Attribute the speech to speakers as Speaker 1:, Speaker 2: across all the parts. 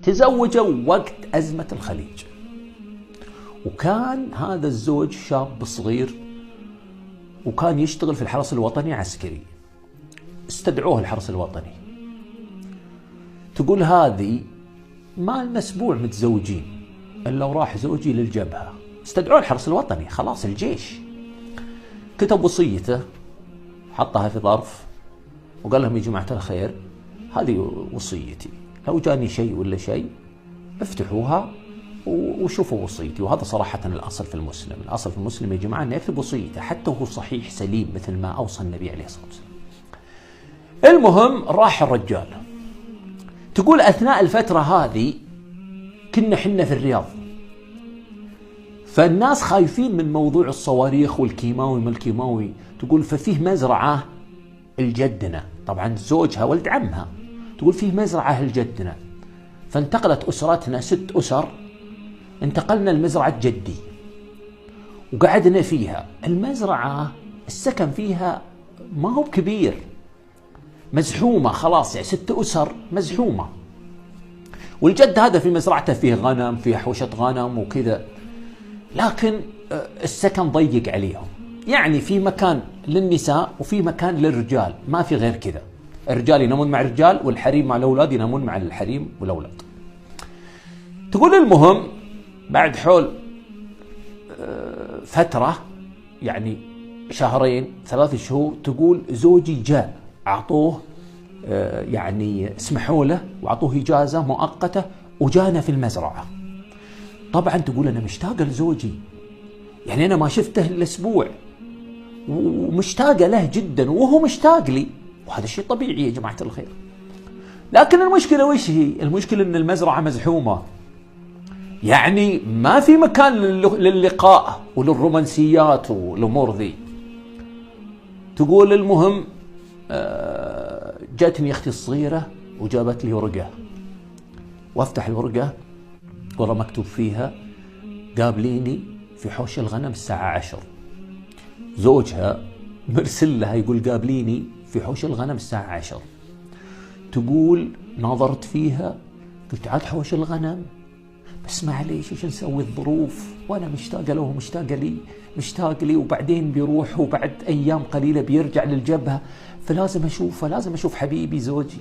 Speaker 1: تزوجوا وقت أزمة الخليج، وكان هذا الزوج شاب صغير وكان يشتغل في الحرس الوطني عسكري. استدعوه الحرس الوطني، تقول هذه ما لنا أسبوع متزوجين إلا وراح زوجي للجبهة. استدعوه الحرس الوطني، خلاص الجيش. كتب وصيته، حطها في ظرف وقال لهم يا جماعة الخير هذه وصيتي، لو جاني شيء ولا شيء افتحوها وشوفوا وصيتي. وهذا صراحة الأصل في المسلم، الأصل في المسلم يا جماعة أنه يكتب وصيته حتى وهو صحيح سليم مثل ما أوصى النبي عليه الصلاة والسلام. المهم راح الرجال. تقول أثناء الفترة هذه كنا حنا في الرياض، فالناس خايفين من موضوع الصواريخ والكيماوي ما الكيماوي. تقول ففيه مزرعة الجدنا، طبعا زوجها ولد عمها، تقول فيه مزرعة الجدنا، فانتقلت أسرتنا 6 أسر، انتقلنا لمزرعة جدي وقعدنا فيها. المزرعة السكن فيها ما هو كبير، مزحومة خلاص، يعني 6 أسر مزحومة. والجد هذا في مزرعته فيه غنم، فيه حوشة غنم وكذا، لكن السكن ضيق عليهم، يعني في مكان للنساء وفي مكان للرجال، ما في غير كذا. الرجال ينامون مع الرجال والحريم مع الأولاد ينامون مع الحريم والأولاد. تقول المهم بعد حول فترة، يعني 2 3 شهور، تقول زوجي جاء، أعطوه يعني سمحوا له وأعطوه إجازة مؤقتة وجانا في المزرعة. طبعا تقول أنا مشتاقة لزوجي، يعني أنا ما شفته الأسبوع ومشتاقة له جدا وهو مشتاق لي، وهذا شيء طبيعي يا جماعة الخير. لكن المشكلة وش هي؟ المشكلة أن المزرعة مزحومة، يعني ما في مكان للقاء وللرومانسيات والأمور ذي. تقول المهم جاتني أختي الصغيرة وجابت لي ورقة، وافتح الورقة والله مكتوب فيها قابليني في حوش الغنم الساعة 10. زوجها مرسل لها يقول قابليني في حوش الغنم الساعة 10. تقول ناظرت فيها قلت عاد حوش الغنم، بس معليش ايش نسوي، الظروف وانا مشتاقه له ومشتاقه لي، مشتاق لي، وبعدين بيروح وبعد ايام قليله بيرجع للجبهه، فلازم اشوفه، لازم اشوف حبيبي زوجي.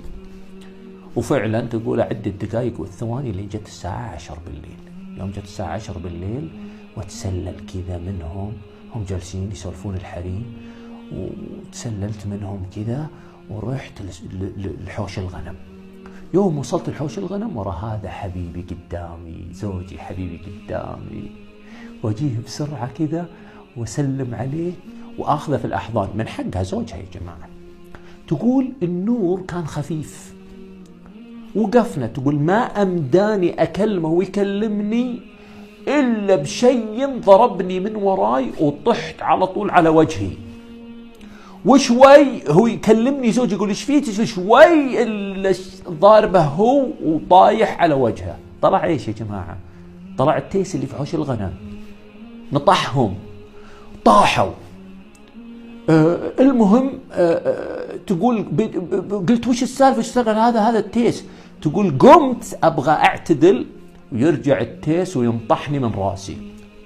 Speaker 1: وفعلا تقول اعد الدقائق والثواني اللي جت الساعه 10 بالليل. يوم جت الساعه 10 بالليل وتسلل كذا منهم، هم جالسين يسولفون الحريم، وتسللت منهم كذا ورحت لحوش الغنم. يوم وصلت لحوش الغنم ورا هذا حبيبي قدامي، زوجي حبيبي قدامي، واجيه بسرعة كذا وسلم عليه واخذه في الأحضان. من حقها زوجها يا جماعة. تقول النور كان خفيف، وقفنا، تقول ما أمداني أكلمه ويكلمني إلا بشيء ضربني من وراي وطحت على طول على وجهي. وشوي هو يكلمني زوجي يقول ايش فيك، شوي ضاربه هو وطايح على وجهه. طلع ايش يا جماعه؟ طلع التيس اللي في حوش الغنم، نطحهم طاحوا. المهم تقول قلت وش السالفه، ايش اشتغل هذا التيس؟ تقول قمت ابغى اعتدل ويرجع التيس وينطحني من راسي،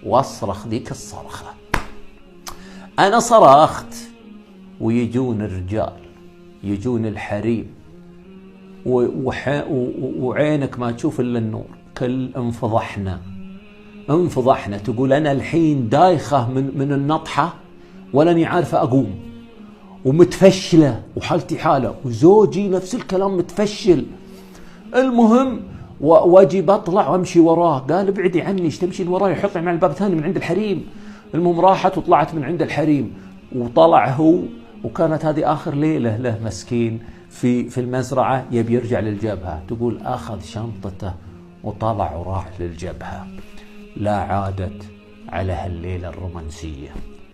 Speaker 1: واصرخ ذيك الصرخه. انا صرخت ويجون الرجال، يجون الحريم، وعينك ما تشوف إلا النور، كل انفضحنا. تقول أنا الحين دايخة من النطحة ولاني عارفة أقوم، ومتفشلة وحالتي حالة، وزوجي نفس الكلام متفشل. المهم واجي بطلع وامشي وراه، قال ابعدي عني، ايش تمشين وراي، يحطني مع الباب ثاني من عند الحريم. المهم راحت وطلعت من عند الحريم وطلع هو، وكانت هذه آخر ليلة له مسكين في المزرعة، يبي يرجع للجبهة. تقول أخذ شنطته وطلع وراح للجبهة، لا عادت على هالليلة الرومانسية.